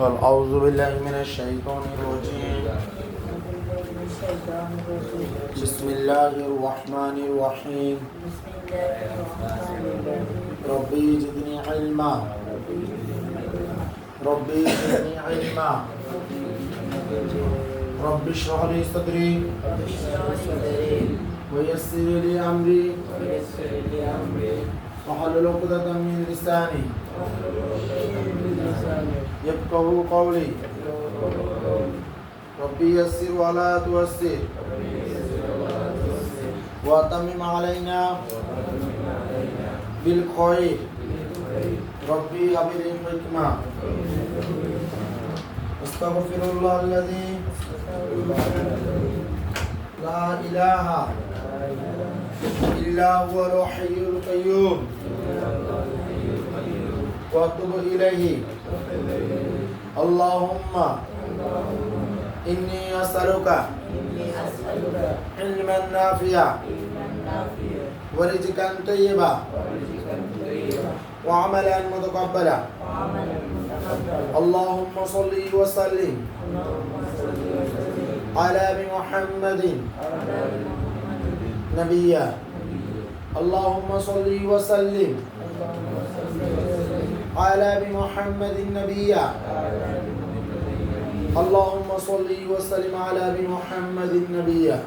قال أعوذ بالله من الشيطان الرجيم بسم الله الرحمن الرحيم ربي زدني علما ربي زدني علما ربي اشرح لي صدري ويسر لي أمري واحلل عقدة من لساني يفقهوا قولي ربي يسر ولا تعسر وأتمم علينا بالخير ربي هب لي حكمة أستغفر الله الذي لا إله إلا هو الحي القيوم وأتوب إليه اللهم إني أسألك علما نافعا ورزقا طيبا وعملا متقبلا اللهم صل وسلم على محمد نبيا اللهم صل وسلم على محمد نبيا اللهم صل وسلم على محمد نبيا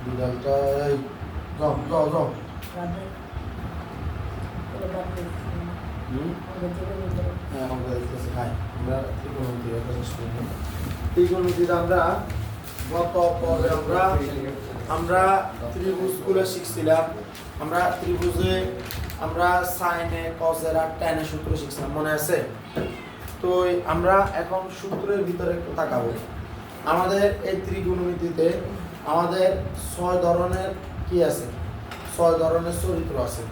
বিদায় যাও যাও যাও ত্রিকোণমিতিতে আমরা গত পর্বে আমরা ত্রিভুজগুলো শিখছিলাম। আমরা ত্রিভুজে আমরা সাইনে কসের আর ট্যানে সূত্র শিখছিলাম, মনে আছে? তো আমরা এখন সূত্রের ভিতরে একটু তাকাবো। আমাদের এই ত্রিকোণমিতিতে আমাদের 6 ধরনের কি আছে, 6 ধরনের চরিত্র আছে।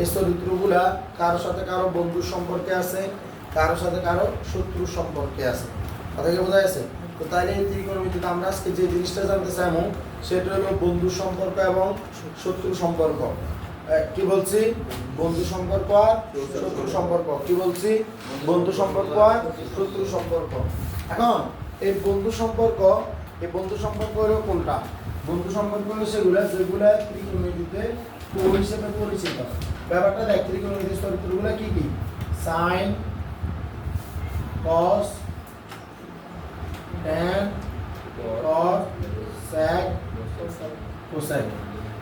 এই চরিত্রগুলা কারোর সাথে কারো বন্ধুর সম্পর্কে আছে, কারোর সাথে কারো শত্রুর সম্পর্কে আছে। কথা কি বোঝা গেছে? তো তাইলে এই ত্রিকোণমিতিতে আমরা আজকে যে জিনিসটা জানতে চাইবো সেটা হলো বন্ধুর সম্পর্ক এবং শত্রুর সম্পর্ক। কি বলছি? বন্ধু সম্পর্ক আর শত্রু সম্পর্ক। কি বলছি? বন্ধু সম্পর্ক আর শত্রু সম্পর্ক। এখন এই বন্ধু সম্পর্ক হলো কোনটা? বন্ধু সম্পর্ক হলো সেগুলা যেগুলা ত্রিকোণমিতিতে কোণ হিসেবে পরিচিত। ব্যাপারটা দেখ, ত্রিকোণমিতির চরিত্রগুলো কি কি? সাইন, কস, ট্যান, কট, সেক, কোসেক।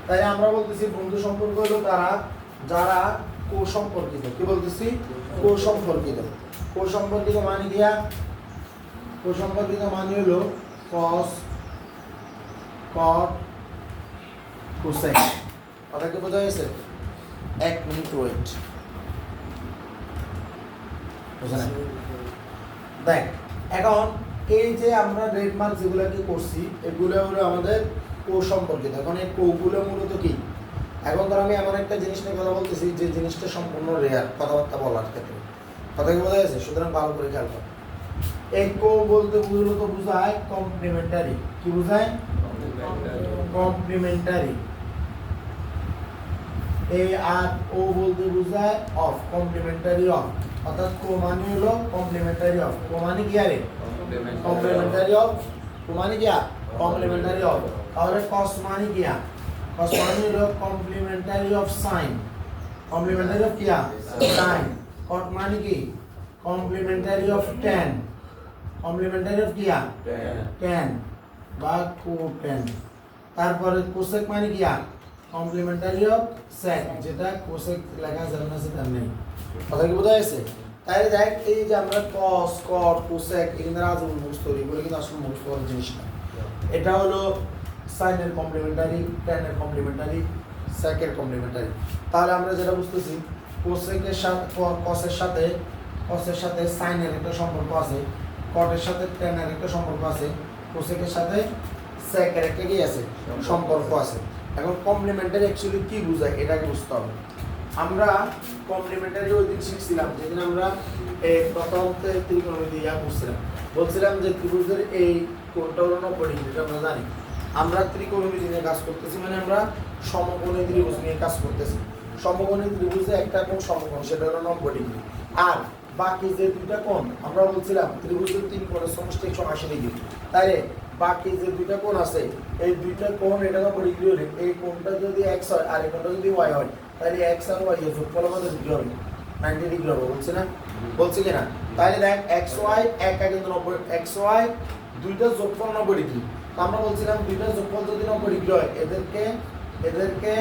তাই আমরা বলতেছি বন্ধু সম্পর্ক হলো তারা যারা কোসম্পর্কিত। কি বলতেছি? কোসম্পর্কিত। কোসম্পর্কিত মানে দিয়া, কোসম্পর্কিত মানে হলো কস, কট, কোসেক। কথা কি বোঝা গেছে? 1 মিনিট ওয়েট। দেখ, এখন এই যে আমরা রেড মার্ক যেগুলো কি করছি এগুলো হলো আমাদের কো সম্পর্কিত। এখন এই কোগুলো মূলত কি? এখন ধর আমি এমন একটা জিনিস নিয়ে কথা বলতেছি যে জিনিসটা সম্পূর্ণ রেয়ার কথাবার্তা বলার ক্ষেত্রে। কথা কি বোঝা গেছে? সুতরাং ভালো করে খেয়াল কর। এই কো বলতে মূলত বোঝায় কমপ্লিমেন্টারি। কি বোঝায়? কমপ্লিমেন্টারি। এই আর ও বলতে বোঝায় অফ, কমপ্লিমেন্টারি অফ। অর্থাৎ কো মানে হলো কমপ্লিমেন্টারি অফ। কো মানে কি আরে? Complimentary of. কো মানে কি? Complimentary of. তাহলে কস মানে কি? কস মানে হলো complimentary of sign. Complimentary of কি? সাইন। কট মানে কি? Complimentary of tan. Complimentary of কি? ট্যান বা কোট্যান। তারপরে কোসেক মানে কি? কমপ্লিমেন্টারি অফ সেক, যেটা কোসেক লেখা যাবে না সেটা নেই। কথা কি বোঝা গেছে? তাই দেখ, এই যে আমরা কস, কট, কোসেক এখানে আজীবন মুখস্থ করি, এগুলো কিন্তু আসলে মুখস্থ করার জিনিস না। এটা হলো সাইনের কমপ্লিমেন্টারি, ট্যানের কমপ্লিমেন্টারি, সেকের কমপ্লিমেন্টারি। তাহলে আমরা যেটা বুঝতেছি কোসেকের সাথে কসের সাথে সাইনের একটা সম্পর্ক আছে, কটের সাথে ট্যানের একটা সম্পর্ক আছে, কোসেকের সাথে সেকের একটা কি আছে? সম্পর্ক আছে। এখন কমপ্লিমেন্টারি অ্যাকচুয়ালি কি বোঝায় এটাকে বুঝতে হবে। আমরা কমপ্লিমেন্টারি ওই দিন শিখছিলাম যেদিন আমরা প্রথম ত্রিকোণমিতি করছিলাম। বলছিলাম যে ত্রিভুজের এই কোণটা হলো 90 ডিগ্রি, এটা আমরা জানি। আমরা ত্রিকোণমিতি নিয়ে কাজ করতেছি, মানে আমরা সমকোণী ত্রিভুজ নিয়ে কাজ করতেছি। সমকোণী ত্রিভুজে একটা কোণ সমকোণ, সেটা হলো 90 ডিগ্রি। আর বাকি যে দুইটা কোণ আমরা বলছিলাম ত্রিভুজের 3 কোণের সমষ্টি 180 ডিগ্রি, তাইলে বাকি যে দুইটা কোণ আছে এই দুইটা কোণ এটা 90 ডিগ্রি হলে এই কোণটা যদি x হয় আর এই কোণটা যদি y হয়, তাহলে x আর y এর যোগফল আমাদের ডিগ্রি হবে 90 ডিগ্রি হবে, বলছি না? বলছি কিনা? তাহলে দেখ xy একা কিন্তু 90, xy দুইটা যোগফল 90 ডিগ্রি। তো আমরা বলছিলাম দুইটা যোগফল যদি 90 ডিগ্রি হয় এদেরকে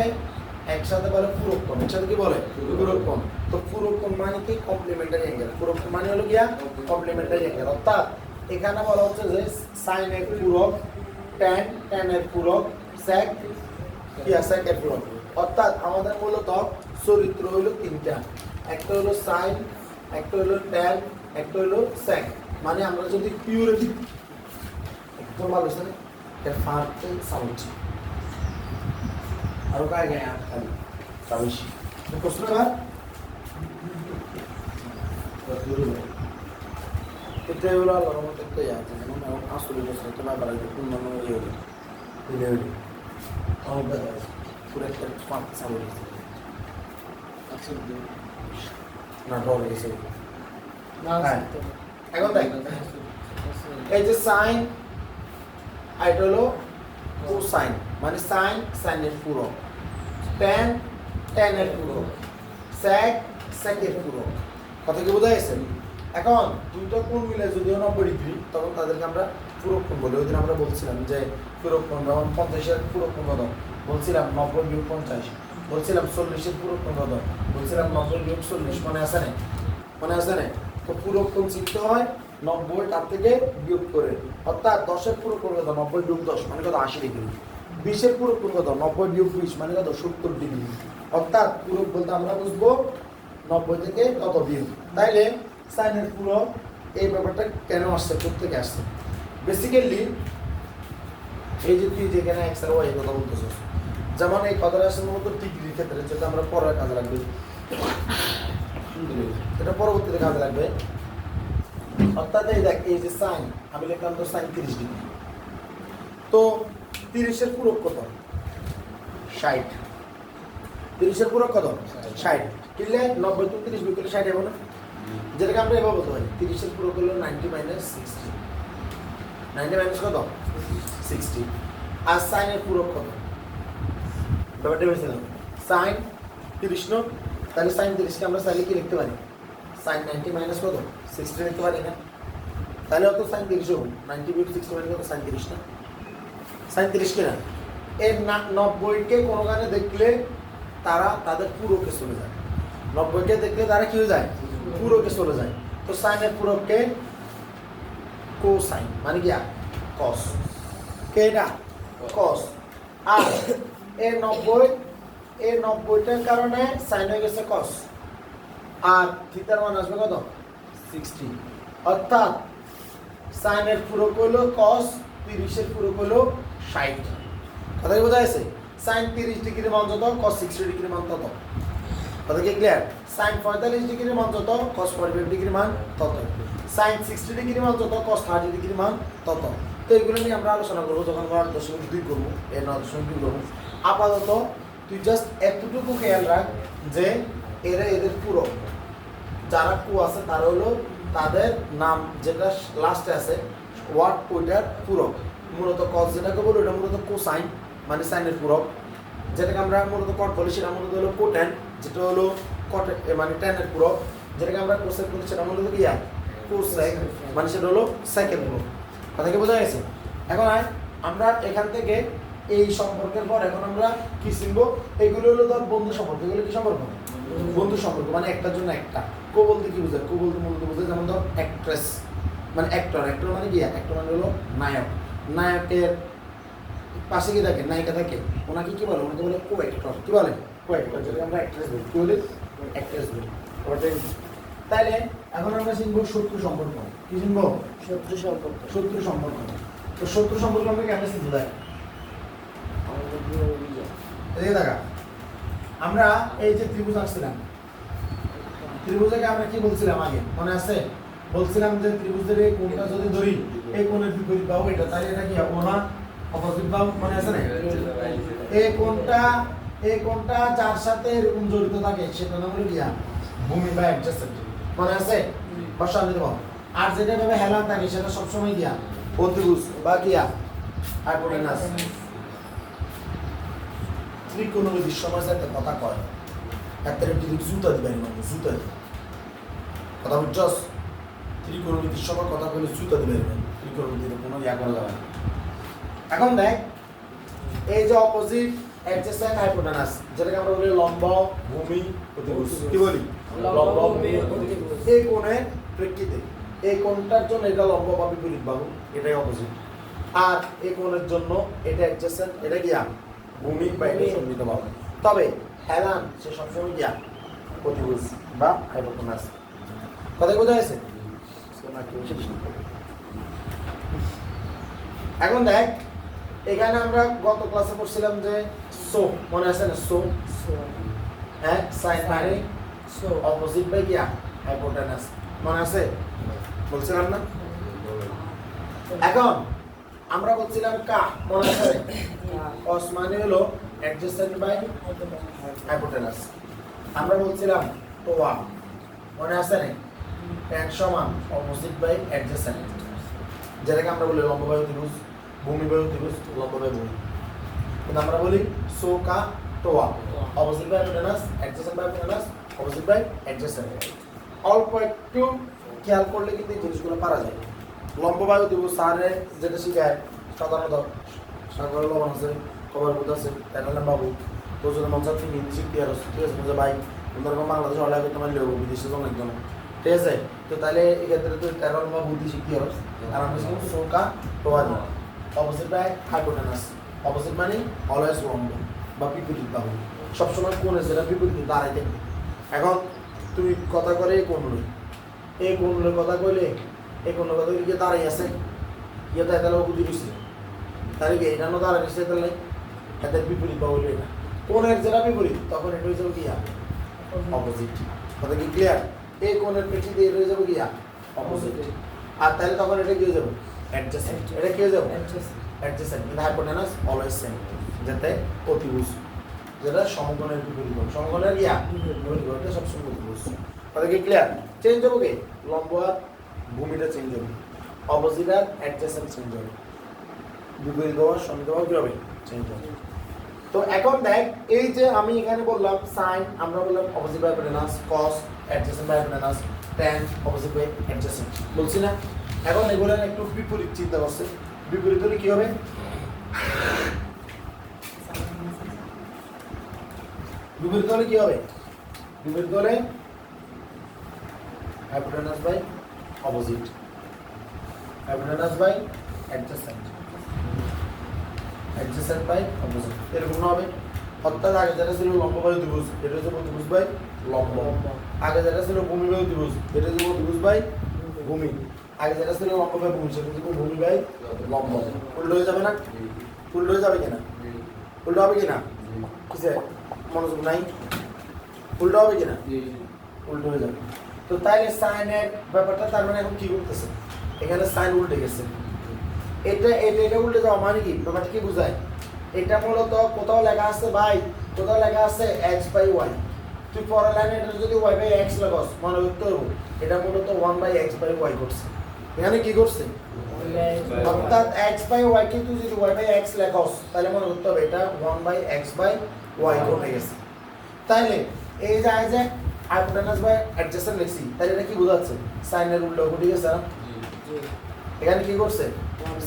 একসাথে বলে পূরক কোণ। একসাথে কি বলে? পূরক কোণ। তো পূরক কোণ মানে কি? Complementary angle. পূরক কোণ মানে হলো গিয়া কমপ্লিমেন্টারি অ্যাঙ্গেল। অর্থাৎ এখানে বলা হচ্ছে যে sin এর পূরক, tan এর পূরক, sec এর পূরক। অর্থাৎ আমাদের মূলত চরিত্র হলো তিনটা, একটা হলো sin, একটা হলো tan, একটা হলো sec। মানে আমরা যদি পিউরিটি একদম ভালো আছে না এর ফার্স্টে সাউন্ড আরো काय काय खाली साविशी तो कसं का किती वेळा आला मग ते यायचं म्हणून असू दे कसं तुला बघायचं पुन्हा मग येऊ दिले बघा पुरे फास्ट सावली না ডরে গেছে না এখন দেখ এই যে সাইন এটা হলো কোসাইন, মানে সাইন সাইনের পূরক, ট্যান ট্যানের পূরক, sec সেকের পূরক। কথা কি বোঝা গেছে? এখন দুটো কোণ মিলে যদিও 90 ডিগ্রি তখন তাদেরকে আমরা পূরক কোণ বলি। ওই দিন আমরা বলছিলাম যে পূরক কোণ যেমন 50-এর পূরক কোণ কত বলছিলাম, 90 বিয়োগ 50। বলছিলাম 40-এর পূরক কোণ কত বলছিলাম, 90 বিয়োগ 40। মনে আছে না? মনে আছে না? তো পূরক কোণ চিনতে হয় 90 তার থেকে বিয়োগ করে, অর্থাৎ 10-এর পূরক কোণ কত 90 বিয়োগ 10 মানে কত 80 ডিগ্রি। 20-এর পূরক কোণ কত 90 বিয়োগ 20 মানে কত 70 ডিগ্রি। অর্থাৎ পূরক বলতে আমরা বুঝবো 90 থেকে কত বিয়োগ। তাইলে সাইনের পূরক এই ব্যাপারটা কেন আসছে, কোথেকে আসছে? বেসিক্যালি এই যে তুই যেখানে x আর y কথা বলতেছিস, যেমন এই কথাটা আসলে মূলত ডিগ্রির ক্ষেত্রে, যেটা আমরা পরের কাজে লাগবে, এটা পরবর্তীতে কাজে লাগবে। অর্থাৎ এই দেখ এই যে সাইন আমি লিখলাম তো সাইন 30 ডিগ্রি, তো 30-এর পূরক কত 60, 30-এর পূরক কত 60, কিনলে 90 তো 30 বিয়োগ করলে 60 হবে না? যেটাকে আমরা এভাবে বলতে পারি 30-এর পূরক হলো 90 - 60, 90 মাইনাস কত 60। আর সাইনের পূরক কত ব্যাপারটা বুঝছিলাম, সাইন 30 নো, তাহলে সাইন 30কে আমরা চাইলে কি লিখতে পারি, সাইন 90 মাইনাস কত 60 লিখতে পারি না? তাহলে অত সাইন 30 হবে, 90 বিয়োগ 60 মানে কত সাইন 30 না? সাইন 30 কিনা? এর 90কে কোনো গানে দেখলে তারা তাদের পূরকে চলে যায়, 90কে দেখলে তারা কি হয়ে যায়, পূরকে চলে যায়। তো সাইনের পূরককে কোসাইন মানে কি কস, কে না কস। আর এর 90টার কারণে সাইন হয়ে গেছে কস, আর থিটার মান আসবে কত 60। অর্থাৎ সাইনের পূরক হলো কস, 30-এর পূরক হলো 60। কথা কি বোঝা গেছে? সাইন 30 ডিগ্রির মান যত কস 60 ডিগ্রির মান তত। কথা কি ক্লিয়ার? সাইন 45 ডিগ্রির মান যত কস 45 ডিগ্রির মান তত। সাইন 60 ডিগ্রির মান যত কস 30 ডিগ্রির মান তত। তো এগুলো নিয়ে আমরা আলোচনা করবো যখন আমরা 9.2 করবো, এর 9.2 করবো। আপাতত তুই জাস্ট এতটুকু খেয়াল রাখ যে এদের পূরক যারা কু আছে তারা হলো তাদের নাম যেটা লাস্টে আছে ওয়ার্ড ওইটার পূরক। মূলত কস যেটাকে বলি ওটা মূলত কোসাইন মানে সাইনের পূরক, যেটাকে আমরা মূলত কট বলি সেটা মূলত হলো কোট্যান, যেটা হলো কট মানে ট্যানের পূরক, যেটাকে আমরা কোসেক বলি সেটা মূলত কি কোসেক মানে সেটা হলো সেকের পূরক। কথা কি বোঝা গেছে? এখন আমরা এখান থেকে এই সম্পর্কের পর এখন আমরা কি শিখবো, এগুলো হলো ধর বন্ধু সম্পর্ক। এগুলো কি সম্পর্ক? বন্ধু সম্পর্ক, মানে একটার জন্য একটা। কো বলতে কি বোঝায়? কো বলতে মূলত বোঝায় যেমন ধর অ্যাক্ট্রেস মানে অ্যাক্টর, অ্যাক্টর মানে কি অ্যাক্টর মানে হলো নায়ক, নায়কের পাশে কি থাকে নায়িকা থাকে, ওনাকে কি বলে? ওনাকে বলে কো অ্যাক্টর। কি বলে? কো অ্যাক্টর, যেটাকে আমরা অ্যাক্ট্রেস বলি। কি বলি? অ্যাক্ট্রেস বলি। তাইলে এখন আমরা শিখবো শত্রু সম্পর্ক। কি শিখবো? শত্রু সম্পর্ক। শত্রু সম্পর্ক। তো শত্রু সম্পর্ক আমরা কেমন শিখবো? দেখ এদিকে দেখা, আমরা এই যে ত্রিভুজ আঁকছিলাম, ত্রিভুজকে আমরা কি বলছিলাম আগে মনে আছে? বলছিলাম যে ত্রিভুজের এই কোণটা যদি ধরি, এই কোণের বিপরীত বাহু এটা, তাহলে এটা কি হবে না অপোজিট বাহু, মনে আছে না? এই কোণটা এই কোণটা যার সাথে এরকম জড়িত থাকে সেটা নাম হলো গিয়া ভূমি বা অ্যাডজেসেন্ট। মনে আছে? বসান দিতে পারো। আর যেটা ভাবে হেলান থাকে সেটা সবসময় গিয়া অতিভুজ বা গিয়া হাইপোটেনাস। ত্রিকোণমিতির সময় সাথে কথা কয় একটা যদি জুতা দিবেন মানে জুতা দিবে কথা বুঝছস? ত্রিকোণমিতির সময় কথা বলে জুতা দিবেন, ত্রিকোণমিতিতে কোনো ইয়া করা যাবে না। এখন দেখ এই যে অপোজিট অ্যাডজেসেন্ট হাইপোটেনাস যেটাকে আমরা বলি লম্ব ভূমি অতিভুজ। কি বলি? লম্ব ভূমি অতিভুজ। এই কোণের প্রেক্ষিতে এই কোণটার জন্য এটা লম্ব বা বিপরীত বাহু, এটাই অপোজিট। আর এই কোণের জন্য এটা অ্যাডজেসেন্ট, এটা কি ভূমি বা এটা সন্নিহিত বাহু। তবে হেলান সে সবসময় কি অতিভুজ বা হাইপোটেনাস। কথা বোঝা গেছে? এখন দেখ এখানে আমরা গত ক্লাসে পড়ছিলাম যে সো, মনে আছে না? সো হ্যাঁ, সাইন মানে সো অপোজিট বাই কি হাইপোটেনাস, মনে আছে? বলছিলাম না? এখন আমরা বলছিলাম কা, মনে আছে? কস মানে হলো অ্যাডজেসেন্ট বাই হাইপোটেনাস। আমরা বলছিলাম টোয়া, মনে আছে না? ট্যান সমান অপোজিট বাই অ্যাডজেসেন্ট, যেটাকে আমরা বলি লম্ব বাই অতিভুজ, ভূমি বাই অতিভুজ, লম্ব বাই ভূমি। কিন্তু আমরা বলি soh cah toa, opposite by hypotenuse, adjacent by hypotenuse, opposite by adjacent. অল্প একটু খেয়াল করলে কিন্তু এই জিনিসগুলো পারা যায়। লম্ব বাই অতিভুজ স্যারে যেটা শিখায় সাধারণত সাগর লবণ আছে, কবার বুধ আছে, প্যানেলাম বাবু প্রচুর মঞ্চার থেকে হিন্দি শিখতে আর ঠিক আছে বুঝে ভাই ধরো বাংলাদেশে অর্ডার করতে পারলে বিদেশে জন্য একদম ঠিক আছে। তো তাহলে এক্ষেত্রে তুই তেরো বা বুদ্ধি শিখতে হবে। আর আমরা শিখবো সোকা টোয়া দিই অপোজিট বাই হাইপোটেনাস। অপোজিট মানে অলওয়েজ লম্ব বা বিপরীত বাহু, সবসময় কোণ যেটা বিপরীত দাঁড়াই থাকবে। এখন তুমি কথা করে এই কোণ নই, এই কোণ কথা কইলে এই কোণ কথা গিয়ে দাঁড়াই আছে ইয়ে তো এতালে বুদ্ধি দিচ্ছে তাহলে কি এটা দাঁড়াই দিচ্ছে তাহলে এদের বিপরীত বাহু হইলে না কোণের যেটা বিপরীত তখন এটা হয়ে যাবে গিয়া অপোজিট। কথা কি ক্লিয়ার? এই কোণের প্রেক্ষিতে এটা হয়ে যাবে গিয়া অপোজিট। আর তাহলে তখন এটা কি হয়ে যাবে? অ্যাডজেসেন্ট। এটা কি হয়ে যাবে? অ্যাডজেসেন্ট। কিন্তু হাইপোটেনাস অলওয়েজ সেম, যাতে অতিভুজ যেটা সমকোণের বিপরীত, সমকোণের ইয়া বিপরীত, এটা সবসময় অতিভুজ। কথা কি ক্লিয়ার? চেঞ্জ হবে কি? লম্ব আর ভূমিটা চেঞ্জ হবে, অপোজিট আর অ্যাডজেসেন্ট চেঞ্জ হবে, বিপরীত হওয়ার সন্নিহিত হওয়া কি হবে? চেঞ্জ হবে। তো এখন দেখ এই যে আমি এখানে বললাম সাইন, আমরা বললাম opposite by hypotenuse, cos adjacent by hypotenuse, tan opposite by adjacent, বলছি না? এখন এগুলো একটু বিপরীত চিন্তা করছে। বিপরীত হলে কি হবে? বিপরীত হলে কি হবে? বিপরীত হলে hypotenuse by opposite, hypotenuse by adjacent, adjacent by opposite, এরকম হবে। অর্থাৎ আগে যেটা ছিল লম্ব বাই অতিভুজ, এটা হচ্ছে অতিভুজ বাই লম্ব। আগে যেটা ছিল ভূমি বাই অতিভুজ, এটা হচ্ছে অতিভুজ বাই ভূমি। আগে যেটা ছিল লম্ব বাই ভূমি, সেটা হচ্ছে ভূমি বাই লম্ব। উল্টো হয়ে যাবে না? উল্টো হয়ে যাবে কিনা? উল্টো হবে কিনা? কিসে মনোযোগ নাই? উল্টো হবে কিনা? উল্টো হয়ে যাবে। তো তাইলে সাইনের ব্যাপারটা তার মানে এখন কি করতেছে? এখানে সাইন উল্টে গেছে। এটা এটা এটা উল্টে যাওয়া মানে কি? ব্যাপারটা কি বোঝায়? এটা মূলত কোথাও লেখা আছে ভাই, কোথাও লেখা আছে x বাই y, তুই পরের লাইনে এটা যদি y বাই x লাগাস মনে করতে হবে এটা মূলত 1 বাই x বাই y করছে। এখানে কি করছে? অর্থাৎ x বাই y কে তুই যদি y বাই x লেখাস তাহলে মনে করতে হবে এটা 1 বাই x বাই y করে গেছে। তাইলে এই যে হাইপোটেনাস বাই অ্যাডজেসেন্ট লিখছি, তাহলে এটা কি বোঝাচ্ছে? সাইনের উল্টো ঘটে গেছে না? এখানে কি করছে?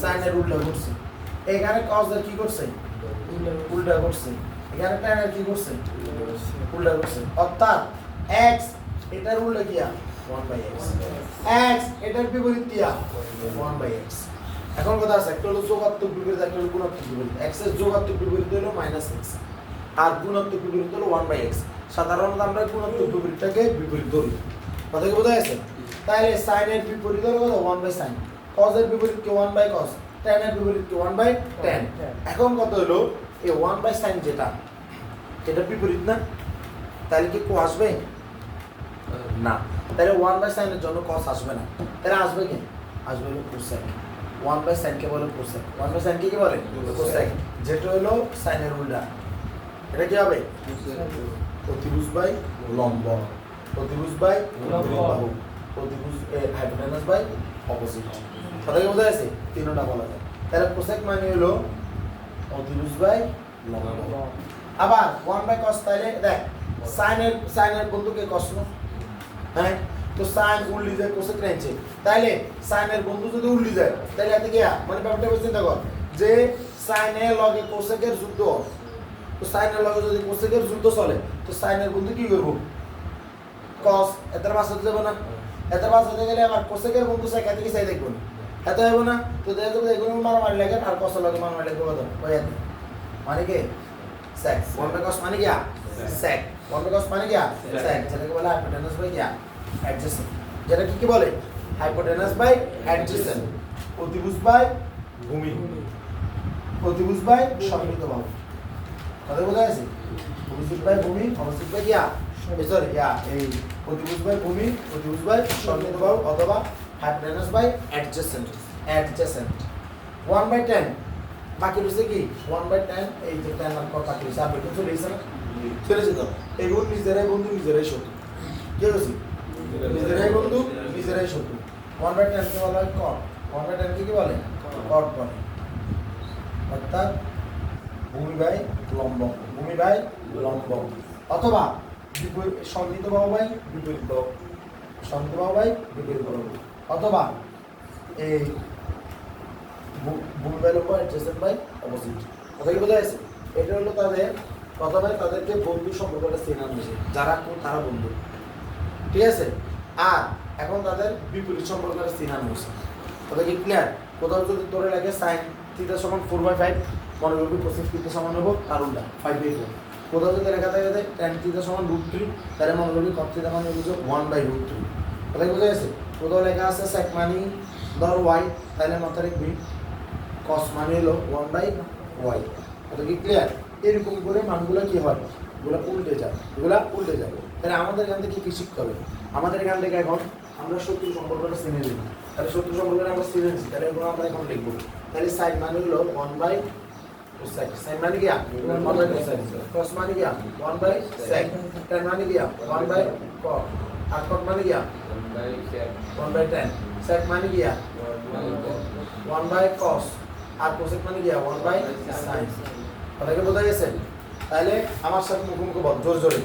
সাইনের উল্টো করছে। এখানে কজের কি করছে? উল্টা করছে। এখানে ট্যানের কি করছে? উল্টা করছে। অর্থাৎ x এটার উল্টা কিয়া 1 বাই x, x এটার বিপরীত কিয়া 1 বাই x। এখন কথা আছে একটা হলো যোগাত্মক বিপরীত, একটা হলো গুণাত্মক বিপরীত। x এর যোগাত্মক বিপরীত হলো -x আর গুণাত্মক বিপরীত হলো 1 বাই x। সাধারণত আমরা গুণাত্মক বিপরীতটাকে বিপরীত ধরি। কথা কি বোঝা গেছে? তাহলে সাইনের বিপরীত হলো 1 বাই সাইন, কজের বিপরীত কি 1 বাই কস, ট্যানের বিপরীত কি 1 বাই ট্যান। এখন কত হলো এই 1 বাই সাইন যেটা এটা বিপরীত না, তাহলে কি কো আসবে না? তাহলে 1 বাই সাইনের জন্য কস আসবে না, তাহলে আসবে কি? আসবে হলো কোসেক। 1 বাই সাইন কে বলে কোসেক, 1 বাই সাইন কি বলে? কোসেক, যেটা হলো সাইনের উল্টা। এটা কি হবে অতিভুজ বাই লম্ব, অতিভুজ বাই বাহু, অতিভুজ হাইপোটেনাস বাই অপোজিট। কথা কি বোঝা যাচ্ছে? তিনটা বলা যায়। তাহলে কোসেক মানে হলো অতিভুজ বাই লম্ব। আবার 1 বাই cos, তাহলে দেখ সাইনের বন্ধুকে cos না, হ্যাঁ, তো সাইন উল্লি যায় কোসেক রেঞ্জে, তাইলে সাইনের বন্ধু যদি উল্লি যায় তাহলে এতে কি মানে ব্যাপারটা চিন্তা কর যে সাইনের লগে কোসেকের যুদ্ধ, তো সাইনের লগে যদি কোসেকের যুদ্ধ চলে তো সাইনের বন্ধু কি করব cos, এটার পাশে যাবে না, এটার পাশে হতে গেলে আবার কোসেকের বন্ধু সাইক এত কি চাই দেখব না, এত হবে না, তো দেখা যাবে এগুলো মারামারি লাগে আর cos লগে মারামারি লাগে কত হয় মানে কি sec, 1 by cos মানে কি sec, 1 by cos মানে কি sec, যেটাকে বলে hypotenuse by কি adjacent, যেটা কি বলে hypotenuse by adjacent, অতিভুজ বাই ভূমি, অতিভুজ বাই সমমিত বাহু। কথা বোঝা গেছে? অতিভুজ বাই ভূমি, অবস্থিত বাই সরি এই অতিভুজ বাই ভূমি, অতিভুজ বাই সমমিত বাহু অথবা hypotenuse by adjacent, 1 by 10 বাকি রয়েছে কি 1 by 10, এই যে 10 নাম্বার বাকি রয়েছে আপনি তো চলে এসেছে না, চলে এসেছে তো এগুলো নিজেরাই বন্ধু নিজেরাই শত্রু, কি হয়েছে নিজেরাই বন্ধু নিজেরাই শত্রু। 1 by 10 কে বলা হয় কট, 1 by 10 কে কি বলে কট বলে, অর্থাৎ ভূমি বাই লম্ব, ভূমি বাই লম্ব অথবা সমমিত বাহু বাই বিপরীত বাহু, সমমিত বাহু বাই বিপরীত বাহু অথবা এই ভূমি বাই লম্ব adjacent বাই অপোজিট। কথা কি বোঝা যাচ্ছে? এটা হলো তাদের প্রথমে তাদেরকে বন্ধু সম্পর্কটা চেনানো হয়েছে, যারা তারা বন্ধু, ঠিক আছে। আর এখন তাদের বিপরীত সম্পর্কটা চেনানো হয়েছে। কথা কি ক্লিয়ার? কোথাও যদি তোরে লাগে সাইন থিটা সমান 4/5, মনে করবি কোসেক থিটা সমান হবো তার উল্টা 5/4। কোথাও যদি লেখা থাকে tan থিটা সমান √3, তাহলে মনে করবি cos থিটা মানে বুঝো 1/√3। কথা কি বোঝা যাচ্ছে? কোথাও লেখা আছে sec মানে ধর y, তাহলে মাথায় রাখবি cos মানে হলো 1/y। এটা কি ক্লিয়ার? এরকম করে মানগুলো কি হয়, এগুলো উল্টে যায়, এগুলো উল্টে যাবে। তাহলে আমাদের এখান থেকে কি শিখতে হবে? আমাদের এখান থেকে এখন আমরা শত্রু সম্পর্কটা চিনে নিই, তাহলে শত্রু সম্পর্কটা আমরা চিনে নিচ্ছি, তাহলে এগুলো আমরা এখন লিখবো। তাহলে sin মানে হলো 1/cosec, sin মানে কি 1/cosec, cos মানে কি 1/sec, tan মানে কি 1/cot, আর cot মানে কি 1/tan, sec মানে কি 1/cos, আর cosec মানে কি 1/sin। কথাকে বোঝা গেছে? তাহলে আমার সাথে মুখোমুখি বল জোরে জোরে,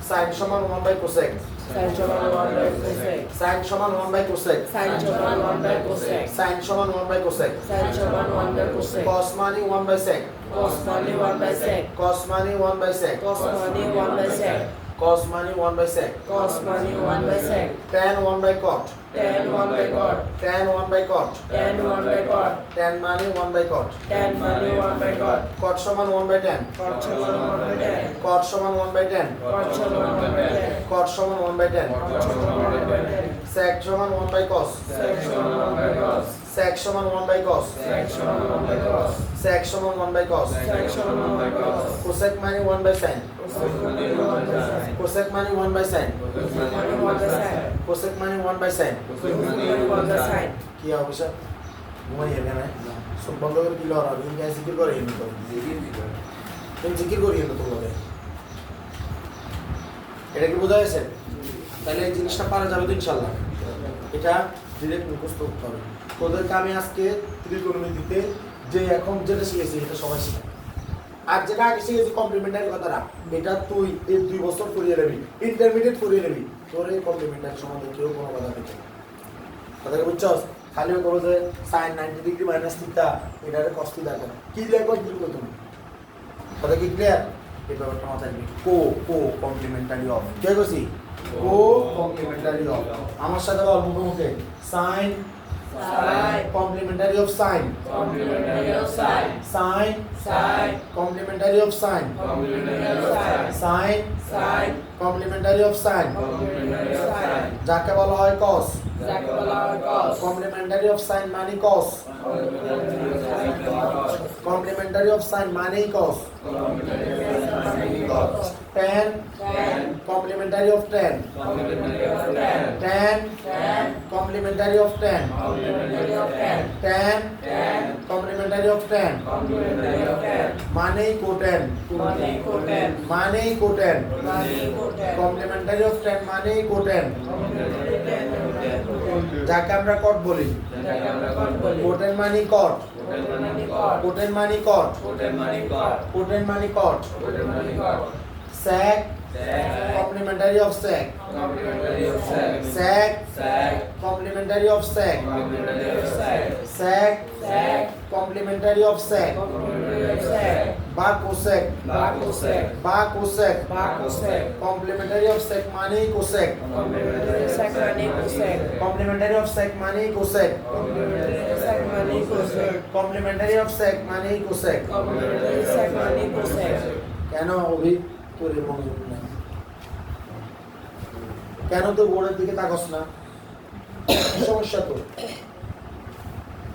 sin সমান 1/cosec, sin সমান 1/cosec, sin সমান 1/cosec, sin সমান 1/cosec, sin সমান 1/cosec, sin সমান 1/cosec, cos মানে 1/sec, cos মানে 1/sec, cos মানে 1/sec, cos মানে 1/sec, cos মানে 1/sec, cos মানে 1/sec, tan 1/cot, tan 1/cot, tan 1/cot, tan 1/cot, tan মানে 1/cot, tan মানে 1/cot, cot সমান 1/tan, cot সমান 1/tan, cot সমান 1/tan, cot সমান 1/tan, cot সমান 1/tan, cot সমান 1/tan, sec সমান 1/cos, sec সমান 1/cos, sec সমান 1/cos, sec সমান 1/cos, sec সমান 1/cos, sec সমান 1/cos, cosec মানে 1/sin, cosec মানে 1/sin, cosec মানে 1/sin, cosec মানে 1/sin, cosec মানে 1/sin। cosec মানে 1/sin, কি অবস্থা ঘুমাই এখানে সব বন্ধ করে দিল, আর আমি গ্যাস জিকির করে এনে তো তুমি জিকির করি এনে তোমাদের, এটা কি বোঝা গেছে? তাহলে এই জিনিসটা পারা যাবে তো ইনশাল্লাহ। এটা ডিরেক্ট মুখস্থ করতে হবে। তোদেরকে আমি আজকে ত্রিকোণমিতিতে যে এখন যেটা শিখেছি এটা সবাই শিখে, আর যেটা আগে শিখেছি কমপ্লিমেন্টারি কথাটা, এটা তুই এই 2 বছর করিয়ে নেবি, ইন্টারমিডিয়েট করিয়ে নেবি, তোর এই কমপ্লিমেন্টারি সম্বন্ধে কেউ কোনো কথা পেতে না। কথাকে বুঝছস? খালি বলো যে sin 90 ডিগ্রি মাইনাস থিটা এটারে cos থিটা করে কি লিখবো কি লিখবো তুমি? কথা কি ক্লিয়ার? এই ব্যাপারটা মাথায় রাখবি। কমপ্লিমেন্টারি অফ কে কইছি? কমপ্লিমেন্টারি অফ আমার সাথে বল মুখে sin complimentary of sin, complementary of sin, sin sin, complimentary of sin, complementary of sin, sin sin, complimentary of sin, complementary of sin, যাকে বলা হয় cos, যাকে বলা হয় cos। কমপ্লিমেন্টারি অফ সাইন মানে cos, কমপ্লিমেন্টারি অফ সাইন মানে cos, tan complimentary of tan, tan complimentary of tan, tan complimentary of tan মানে coated, মানে কোটেন, কমপ্লিমেন্টারি অফ tan মানে কোটেন, যাকে আমরা কট বলি। কোটেন মানে কট, কোটেন মানে কট, কোটেন মানে কট, sec complementary of sec, sec complementary of sec, sec complementary of sec, বা cosec, বা cosec, complementary of sec মানে cosec, complementary of sec মানে cosec, complementary of sec মানে cosec। কেন অভি তোর মনোযোগ নাই? কেন তোর বোর্ডের দিকে তাকাস না? কি সমস্যা তোর?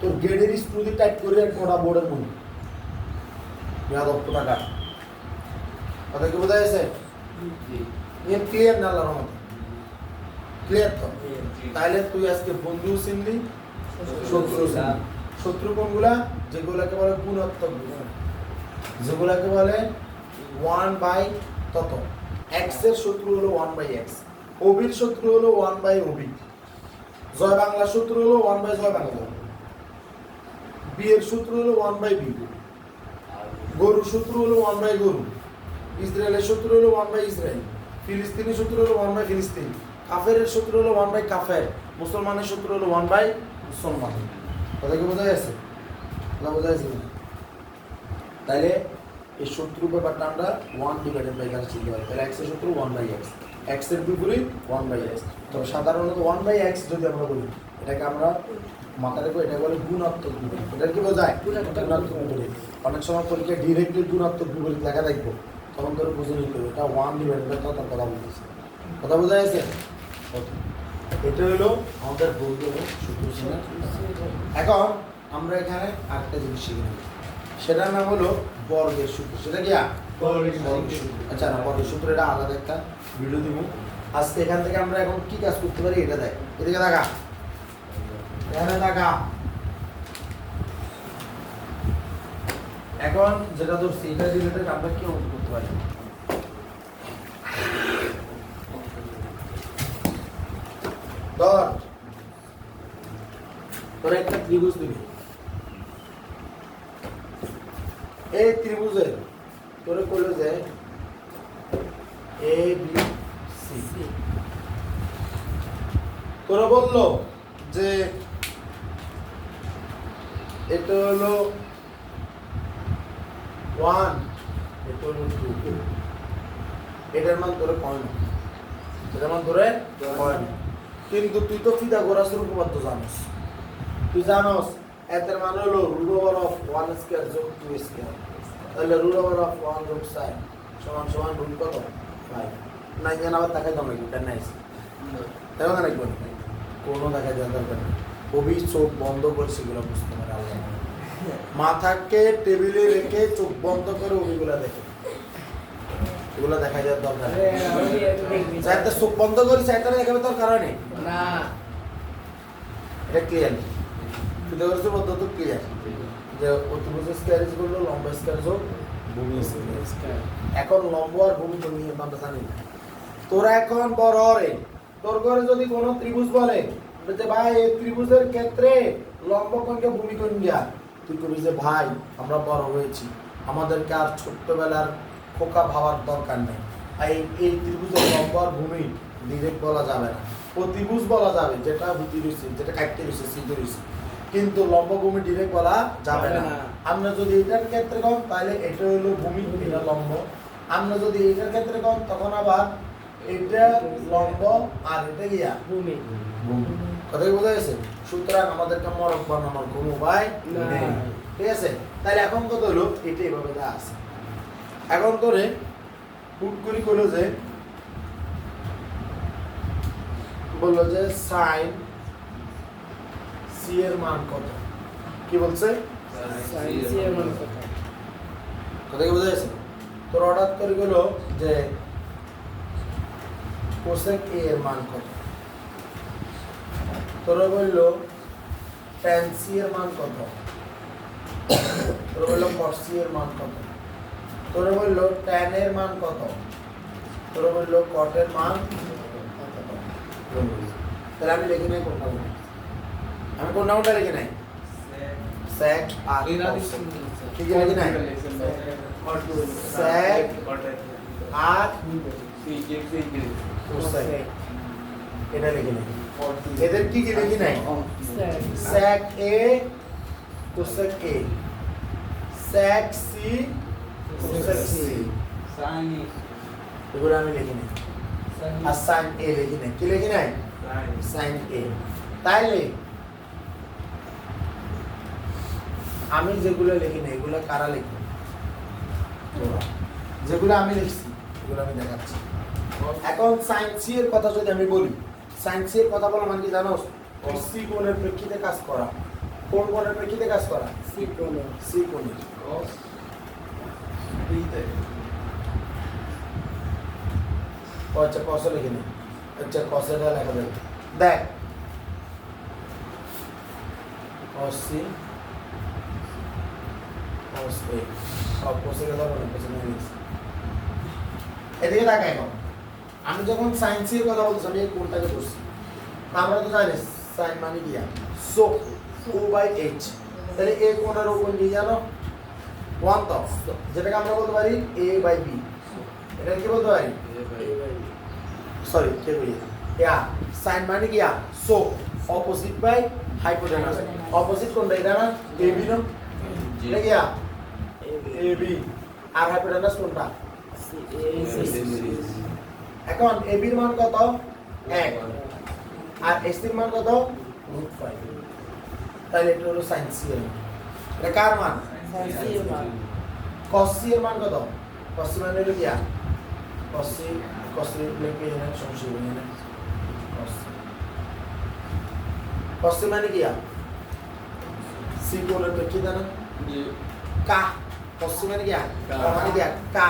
তোর গেটের স্ক্রুদি টাইট করে এক মোটা বোর্ডের মধ্যে বেয়াদব টাকা কথা কি বোঝা গেছে? ক্লিয়ার না আল্লাহর রহমতে? ক্লিয়ার তো? তাহলে তুই আজকে বন্ধু চিনলি, শত্রু চিনলি। শত্রু কোনগুলা? যেগুলাকে বলে গুণাত্মক বিভক্তি, যেগুলাকে বলে 1/, x এর শত্রু হলো 1/x, অবির শত্রু হলো 1/অবি, জয় বাংলা শত্রু হলো 1/জয় বাংলা, বি এর শত্রু হলো 1/বি, গরু শত্রু হলো 1/গরু, ইসরায়েলের শত্রু হলো 1/ইসরায়েল, ফিলিস্তিনি শত্রু হলো 1/ফিলিস্তিন, কাফেরের শত্রু হলো 1/কাফের, মুসলমানের শত্রু হলো 1/মুসলমান। কথা কি বোঝা গেছে? কথা বোঝা গেছে? তাহলে এই শত্রু ব্যাপারটা আমরা 1/, এখানে চিনতে পারি। তাহলে x এর শত্রু 1/x, x এর বিপরীত 1/x। তবে সাধারণত 1/x যদি আমরা বলি, এটাকে আমরা মাথায় রাখবো, এটা বলে গুণাত্মক বিপরীত। এটা কি বোঝায়? গুণাত্মক বিপরীত। অনেক সময় পরীক্ষায় ডিরেক্টলি গুণাত্মক বিপরীত লেখা দেখবো, তখন করে বুঝে নিতে হবে এটা 1/, তার কথা বলতেছে। কথা বোঝা গেছে? এটা হলো আমাদের বন্ধু এবং শত্রু চিহ্ন। এখন আমরা এখানে আরেকটা জিনিস শিখে নেব, সেটার নাম হলো বর্গের সূত্র। সেটা কি? বর্গের সূত্র। আচ্ছা না, বর্গের সূত্র এটা আলাদা একটা ভিডিও দিব। আজকে এখান থেকে আমরা এখন কি কাজ করতে পারি এটা দেখ। এদিকে দেখা, এখানে দেখা। এখন যেটা ধরছি এটা রিলেটেড আমরা কি অঙ্ক করতে পারি? ধর তোর একটা ত্রিভুজ দিবি, এই ত্রিভুজের তোরে কইলো যে এ বি সি, তোরে বললো যে এটা হলো 1, এটা হলো 2, এটার মান তোরে কয় না, এটার মান তোরে কয় না। কিন্তু তুই তো পিথাগোরাসের উপপাদ্য জানিস, তুই জানোস এতের মান হলো √1 যোগ 2 তাহলে √1 যোগ sin সমান সমান রুট কত? 5। না জানা আবার দেখাই দাও নাকি? কেন নাইস দেখো না একবার, কোনো দেখাই দেওয়ার দরকার নেই। কবি চোখ বন্ধ করে সেগুলো বুঝতে পারে আল্লাহ। মাথাকে টেবিলে রেখে চোখ বন্ধ করে ওইগুলা দেখে, এগুলো দেখাই দেওয়ার দরকার নেই। চাইতে চোখ বন্ধ করি চাইতে দেখাবে তোর কারণে না, এটা ক্লিয়ার। পিথাগোরাসের পদ্ধতি ক্লিয়ার যে অতিভুজ স্কয়ার ইজ করলো লম্ব স্কয়ার যোগ ভূমি স্কয়ার। এখন লম্ব আর ভূমি তো নিয়ে আমরা জানি না। তোরা এখন বড় রে, তোর ঘরে যদি কোনো ত্রিভুজ বলে যে ভাই এই ত্রিভুজের ক্ষেত্রে লম্ব কোণকে ভূমি কোণ দিয়া, তুই কবি যে ভাই আমরা বড় হয়েছি, আমাদেরকে আর ছোট্টবেলার খোকা ভাবার দরকার নেই। এই ত্রিভুজের লম্ব আর ভূমি ডিরেক্ট বলা যাবে না, ও ত্রিভুজ বলা যাবে যেটা ভূতি রয়েছে, যেটা কাটতে রয়েছে, সিদ্ধ রয়েছে, কিন্তু লম্ব ভূমি ডিরেক্ট বলা যাবে না। আমরা যদি এটার ক্ষেত্রে কম তাহলে এটা হলো ভূমি, এটা লম্ব। আমরা যদি এটার ক্ষেত্রে কম তখন আবার এটা লম্ব আর এটা গিয়া ভূমি। কথা কি বোঝা গেছে? সুতরাং আমাদেরকে মরক বানানোর কোনো উপায় নেই, ঠিক আছে? তাহলে এখন কত হলো এটা এভাবে যা আছে। এখন তোরে হুট করি করলো যে বললো যে সাইন সি এর মান কত? কি বলছে? sin C এর মান কত? কথা কি বোঝা যাচ্ছে? তোর হঠাৎ করে গেল যে কোসেক এ এর মান কত? তোরা বলল tan C এর মান কত? তোরা বলল cos C এর মান কত? তোরা বলল tan এর মান কত? তোরা বলল cot এর মান কত? তাহলে আমি লিখে নাই কোনটা? আমি কোনটা লিখে নাই? sec আর cos। ঠিক আছে লিখে নাই? sec আর cosec এটা লিখে নাই। এদের কি কি লিখে নাই? sec A cosec A, sec C cosec C, এগুলো আমি লিখি নাই। আর sin A লিখি নাই। কি লিখি নাই? sin A। তাইলে আমি যেগুলো লিখি নাই এগুলো কারা লিখবে? তোরা। যেগুলো আমি লিখছি এগুলো আমি দেখাচ্ছি। এখন sin C এর কথা যদি আমি বলি, sin C এর কথা বলা মানে কি জানো? C কোণের প্রেক্ষিতে কাজ করা। কোন কোণের প্রেক্ষিতে কাজ করা? C কোণে। C কোণের। আচ্ছা cos লিখে নি। আচ্ছা cos এটা লেখা যাবে। দেখ cos C cos A সব cos এর কথা বলে পেছনে লিখছি। এদিকে তাকাই এখন। আমি যখন sin C এর কথা বলছি আমি এই কোণটাকে ধরছি। আমরা তো জানি sin মানে কি? so O/H। তাহলে a কোণের কোণ কি জানো? 1 তো। যেটাকে আমরা বলতে পারি A/B। এটা কি বলতে পারি? সরি কে বলি? sin মানে কি? so opposite by hypotenuse। Opposite কোণটা এটা না? AB না? এটা কি? AB। আর hypotenuse কোণটা? এখন AB এর মান কত? 1 আর AC এর মান কত? √5। তাহলে এটা হলো sin C এর মান। এটা কার মান? sin C এর মান। cos C এর মান কত? cos C মানে হলো কি? cos C লিখে এখানে সমস্যা নেই না। cos C মানে কি? C কোণের প্রেক্ষিতে না? কা cos C মানে কি? মানে কি? কা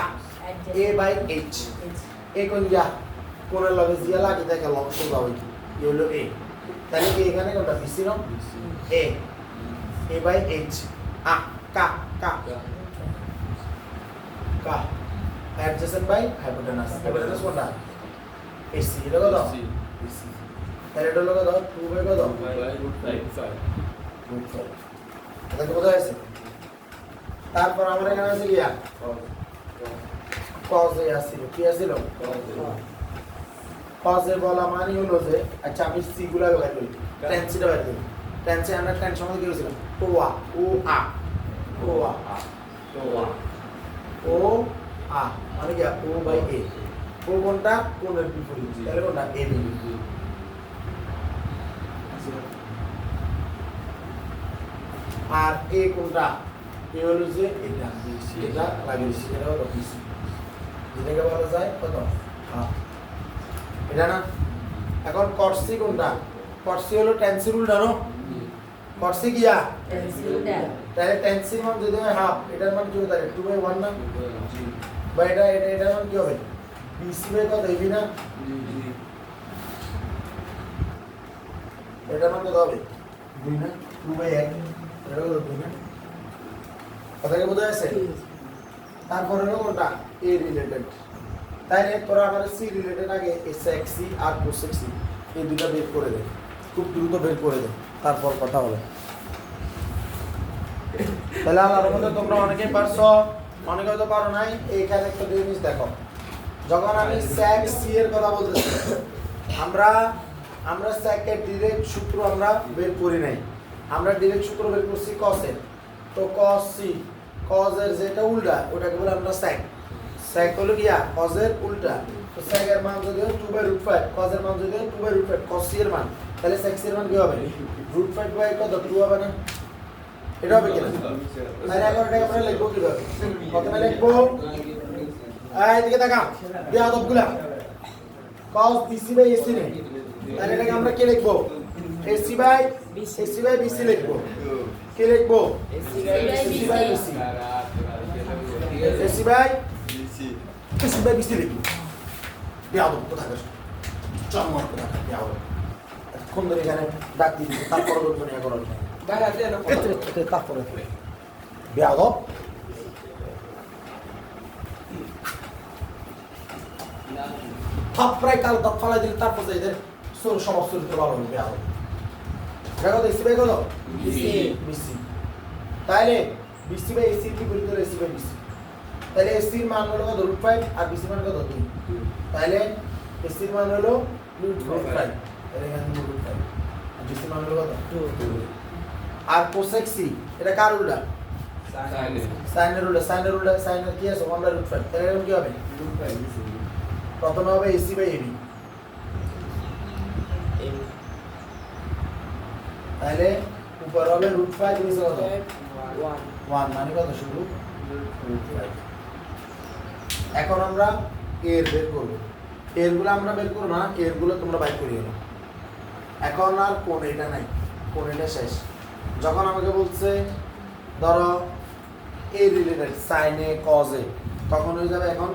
A/H। A কোণ যা কোণের লগে জিয়া লাগি থাকে লং সোজা হই কি? এই হলো A। তাহলে কি এখানে কোনটা BC না? A A/H কা adjacent by hypotenuse। hypotenuse কোনটা? AC। এটা কত? BC। তাহলে এটা হলো কত? 2 by কত? √5। এটা কি বোঝা যাচ্ছে? তারপর আমরা এখানে আছে কি? cos A আসছিল। কি আসছিল? cos A বলা মানে হলো যে আচ্ছা আমি C গুলো বের করি। tan C টা বের করি। tan C আমরা tan সমান কি করেছিলাম? OA মানে কি? O/A। O কোনটা? কোণের বিপরীত। তাহলে কোনটা? AB। আর A কোনটা? A হলো যে এটা লাগিয়েছি। এটা হলো BC। যেটাকে বলা যায় কত? হাফ। এটা না? এখন cos C কোনটা? cos C হলো tan C উল্টা না? cos C কি? tan C উল্টা। তাহলে tan C মান যদি হয় হাফ, এটার মান কি হবে? 2/1 না? বা এটার মান কি হবে? BC বাই কত? AB না? এটার মান কত হবে? 2 না? 2/1। এটা কত? 2 না? কথা কি বোঝা যাচ্ছে? তারপরে হলো কোনটা? A related. তাইলে তোরা আমাদের C রিলেটেড আগে sec C আর cosec C এই দুটো বের করে দে। খুব দ্রুত বের করে দে। তারপর কথা হবে। তাহলে আল্লাহর রহমতে তোমরা অনেকেই পারছো, অনেকে হয়তো পারো নাই। এইখানে একটা জিনিস দেখো। যখন আমি sec C এর কথা বলতেছি, আমরা sec এর ডাইরেক্ট সূত্র আমরা বের করি নাই। আমরা ডাইরেক্ট সূত্র বের করছি cos এর। তো cos C cos এর যেটা উল্টা ওটাকে বলে আমরা sec। sec হলো কি? cos এর উল্টা। তো sec এর মান যদি হয় 2/√5, cos এর মান যদি হয় 2/√5, cos C এর মান, তাহলে sec C এর মান কি হবে? √5 বাই কত? 2 হবে না? এটা হবে কিনা? তাহলে এখন এটাকে আমরা লিখবো কিভাবে? প্রথমে লিখবো এদিকে তাকা বেয়াদবগুলা cos BC বাই AC নেই। তাহলে এটাকে আমরা কি লিখবো? এসি বাই বিসি লিখবো কি লিখবো AC by BC AC by BC লিখবো বিয়াদব কোথাকার চমৎকার কোথাকার বিয়াদব কোন ধরে এখানে ডাক দিবি তারপরে বলবো না করো তারপরে বিয়াদব থাপড়াই কাল দাঁত ফালাই দিলে তারপর এদের সমাজ চরিত্র ভালো হবে বিয়াদব দেখো তো এসি বাই কত বিসি তাইলে বিসি বাই এসি কি বলতে হলো এসি বাই বিসি তাহলে এসির মান হলো কত √5 আর বিসির মান কত 2 তাহলে এসির মান হলো √5 তাহলে এখানে √5 আর বিসির মান হলো কত 2 আর কোসেক সি এটা কার উল্টা সাইনের উল্টা সাইনের কি আছে 1/√5 তাহলে এরকম কি হবে প্রথমে হবে এসি বাই এবি তাহলে উপর হবে √5 নিচে কত 1 মানে কত শুধু √5 এখন আমরা এর বের করব এরগুলো আমরা বের করব না এরগুলো তোমরা বাইর করিয়ে নাও এখন আর কোন এটা নাই কোন এটা শেষ যখন আমাকে বলছে ধরো এ রিলেটেড সাইনে কজে তখন হয়ে যাবে এখন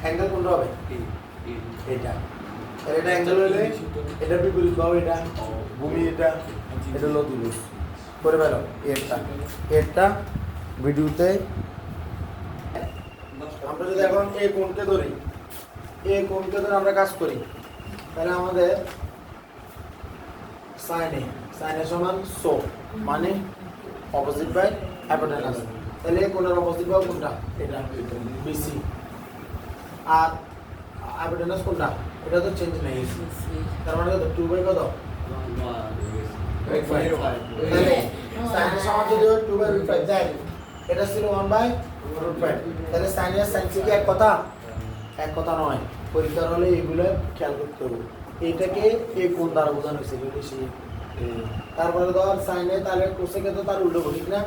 অ্যাঙ্গেল কোনটা হবে এটা এটা অ্যাঙ্গেল হলে এটা বিপরীত পাবো এটা ভূমি এটা এটা হলো দিবস করে ফেলো এরটা ভিডিওতে আমরা যদি এখন এই কোণকে ধরি এই কোণকে ধরে আমরা কাজ করি তাহলে আমাদের সাইনে সমান সো মানে অপোজিট বাই হাইপোটেনাস তাহলে এই কোণের অপোজিট বাই কোনটা এটা বিসি আর হাইপোটেনাস কোনটা এটা তো চেঞ্জ নেই তার মানে কত 2 বাই কত 1/5 তাহলে সাইনের সমান যদি 2/5 দেয় এটা ছিল 1/√5 তাহলে সাইন আর সাইন কি এক কথা নয় পরীক্ষার হলে এগুলো খেয়াল করতে হবে এইটাকে এই কোণ দ্বারা বোঝানো হয়েছে বেশি তারপরে ধর সাইনে তাহলে কোসেকে তো তার উল্টো ঠিক না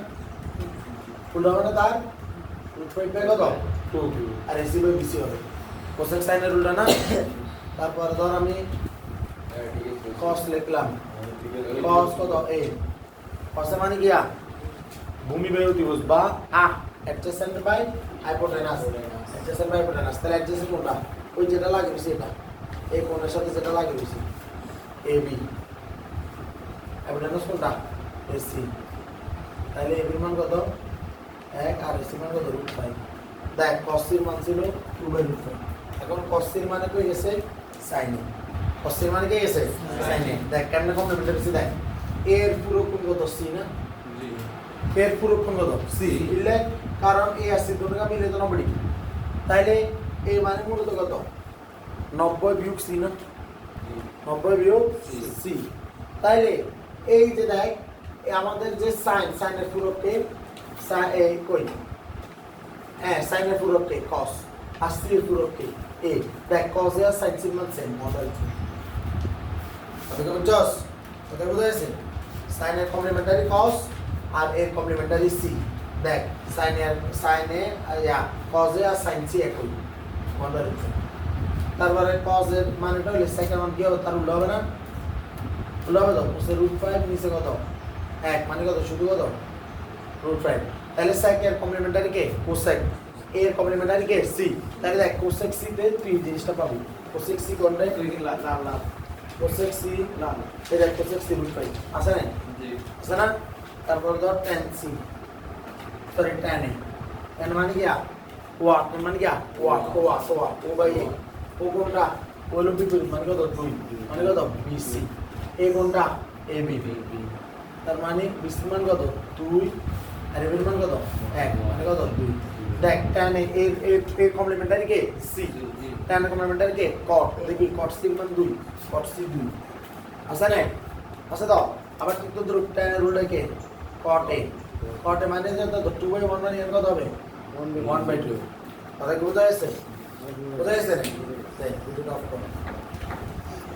উল্টো মানে তার √5 কত 2 আর এসি বাই বিসি হবে কোসেক সাইনের উল্টা না তারপরে ধর আমি cos লিখলাম cos কত a cos মানে কি ভূমি বায়ু দিবস বা adjacent by hypotenuse adjacent by hypotenuse তাহলে adjacent কোনটা ওই যেটা লাগে বেশি এটা এই কোণের সাথে যেটা লাগে বেশি AB hypotenuse কোনটা AC তাহলে AB এর মান কত 1 আর AC মান কত √5 দেখ cos এর মান ছিল 2/√5 এখন cos এর মানে কই গেছে sin এ cos এর মানে কি গেছে sin এ দেখ কেমনে কমপ্লিমেন্টারি বেশি দেখ এর পুরো কোণ কত C না এর পুরো কোণ কত C ইলে কারণ এই আর সি দুটোকে মিলে তো 90 ডিগ্রি তাইলে এই মানে মূলত কত 90 বিয়োগ সি না 90 বিয়োগ সি তাইলে এই যে দেখ আমাদের যে সাইনের পুরোকে এই কই হ্যাঁ সাইনের পুরোকে cos আর সি এর পুরোকে এ দেখ cos এর sine sigma same model okay বুঝছস ওকে বুঝাইছে সাইনের কমপ্লিমেন্টারি cos আর এর কমপ্লিমেন্টারি সি দেখ সাইনে cos এ আর sin সি একই মডেল তারপরে cos এর মানেটা হলো সেকেন্ড মান কি হবে তার উল্টো হবে না উল্টো হবে তো কোসের √5 নিচে কত 1 মানে কত শুধু কত √5 তাহলে sec এর কমপ্লিমেন্টারি কে cosec এর কমপ্লিমেন্টারি কে c তাহলে দেখ cosec c তে তুই জিনিসটা পাবি cosec c কোনটা তুই লাল cosec c লাল এই দেখ cosec c √5 আছে না জি আছে না তারপর ধর tan c সরি tan এ tan মানে কি ওয়াট মানে কি ওয়াট ও বাই ও কোনটা ওলো বিপরীত মানে কত 2 মানে কত bc এই কোনটা ab তার মানে bc মান কত 2 আর ab মান কত 1 মানে কত 2 দেখ tan এর কমপ্লিমেন্টারি কে c tan এর কমপ্লিমেন্টারি কে cot দেখি cot c মান 2 cot c 2 আছে না আছে তো আবার কিন্তু tan এর রুলটা কে cot a মানে যে 2/1 মানে এর কত হবে 1/2 কথা কি বোঝা যাচ্ছে না ভিডিওটা অফ করো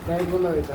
তাই বলা হয়েছে